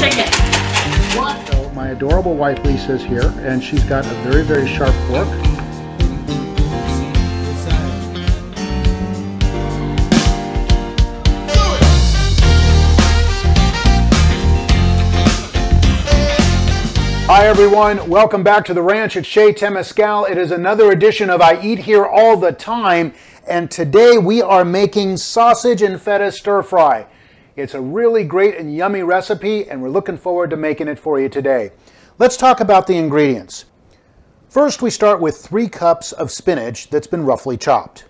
chicken. So my adorable wife Lisa is here, and she's got a very, very sharp fork. Hi everyone, welcome back to the ranch at Chez Temescal. It is another edition of I Eat Here All the Time, and today we are making sausage and feta stir fry. It's a really great and yummy recipe, and we're looking forward to making it for you today. Let's talk about the ingredients. First, we start with 3 cups of spinach that's been roughly chopped.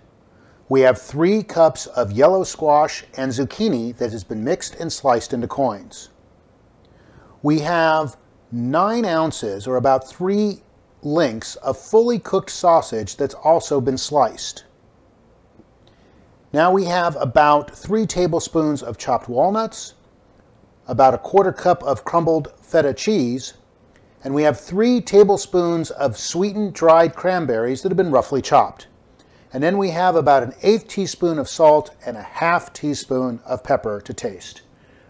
We have 3 cups of yellow squash and zucchini that has been mixed and sliced into coins. We have 9 ounces, or about 3 links, of fully cooked sausage that's also been sliced. Now we have about 3 tablespoons of chopped walnuts, about a 1/4 cup of crumbled feta cheese, and we have 3 tablespoons of sweetened dried cranberries that have been roughly chopped. And then we have about an 1/8 teaspoon of salt and a 1/2 teaspoon of pepper to taste.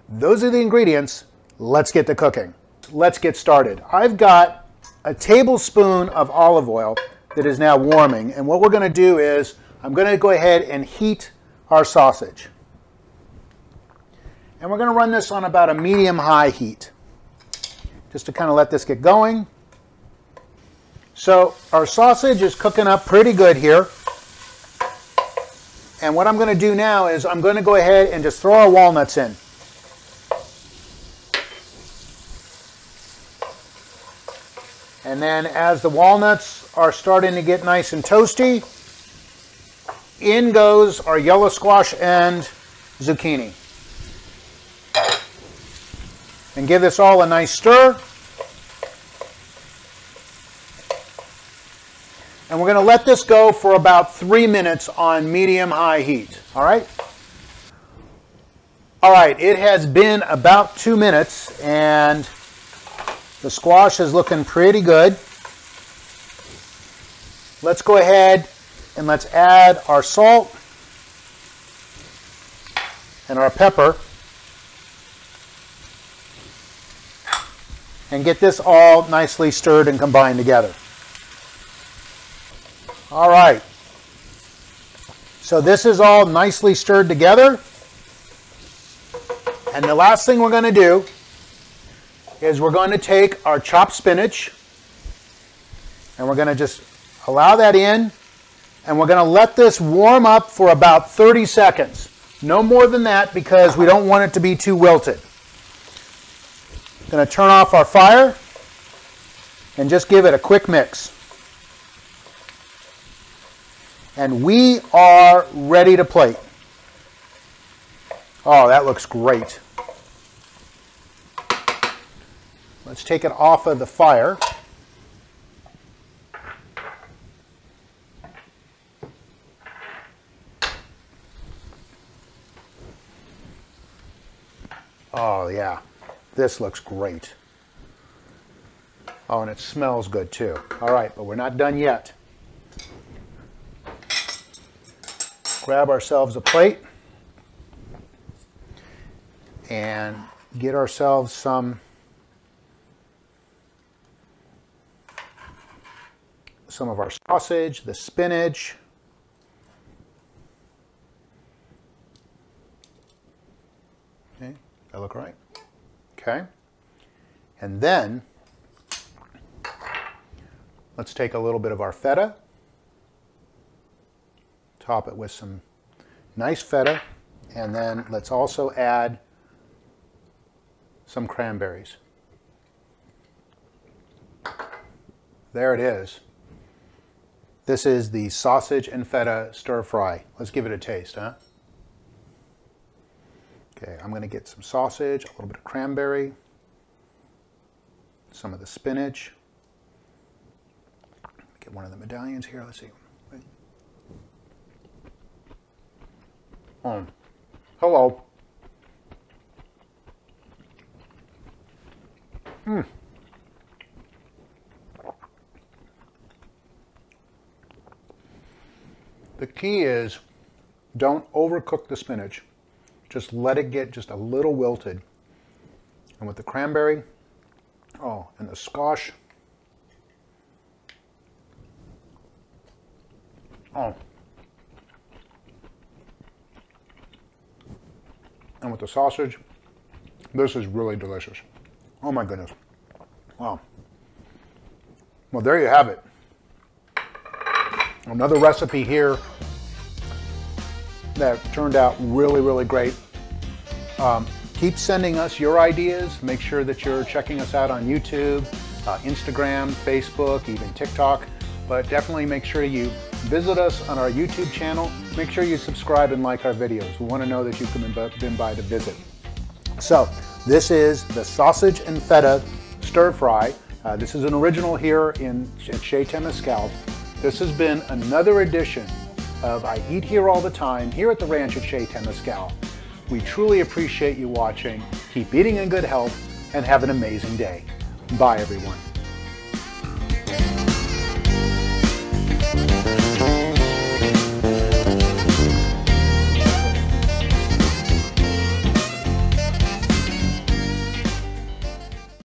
Those are the ingredients. Let's get to cooking. Let's get started. I've got a tablespoon of olive oil that is now warming, and what we're going to do is I'm going to go ahead and heat our sausage. And we're going to run this on about a medium-high heat, just to kind of let this get going. So our sausage is cooking up pretty good here. And what I'm going to do now is I'm going to go ahead and just throw our walnuts in. And then as the walnuts are starting to get nice and toasty, in goes our yellow squash and zucchini. And give this all a nice stir. And we're going to let this go for about 3 minutes on medium-high heat. All right? All right, it has been about 2 minutes, and the squash is looking pretty good. Let's go ahead and let's add our salt and our pepper and get this all nicely stirred and combined together. All right. So this is all nicely stirred together. And the last thing we're going to do is we're going to take our chopped spinach and we're going to just allow that in, and we're going to let this warm up for about 30 seconds. No more than that, because we don't want it to be too wilted. Going to turn off our fire and just give it a quick mix. And we are ready to plate. Oh, that looks great. Let's take it off of the fire. Oh yeah, this looks great. Oh, and it smells good too. All right, but we're not done yet. Grab ourselves a plate and get ourselves some of our sausage, the spinach. Okay, that look right? Okay. And then let's take a little bit of our feta, top it with some nice feta, and then let's also add some cranberries. There it is. This is the sausage and feta stir fry. Let's give it a taste, huh? Okay, I'm going to get some sausage, a little bit of cranberry, some of the spinach. Get one of the medallions here. Let's see. Hello. The key is don't overcook the spinach. Just let it get just a little wilted. And with the cranberry, oh, and the squash. Oh. And with the sausage, this is really delicious. Oh my goodness. Wow. Well, there you have it. Another recipe here that turned out really, really great. Keep sending us your ideas. Make sure that you're checking us out on YouTube, Instagram, Facebook, even TikTok. But definitely make sure you visit us on our YouTube channel. Make sure you subscribe and like our videos. We want to know that you've been by to visit. So this is the sausage and feta stir fry. This is an original here at Chez Temescal. This has been another edition of I Eat Here All the Time here at the ranch at Chez Temescal. We truly appreciate you watching. Keep eating in good health and have an amazing day. Bye, everyone.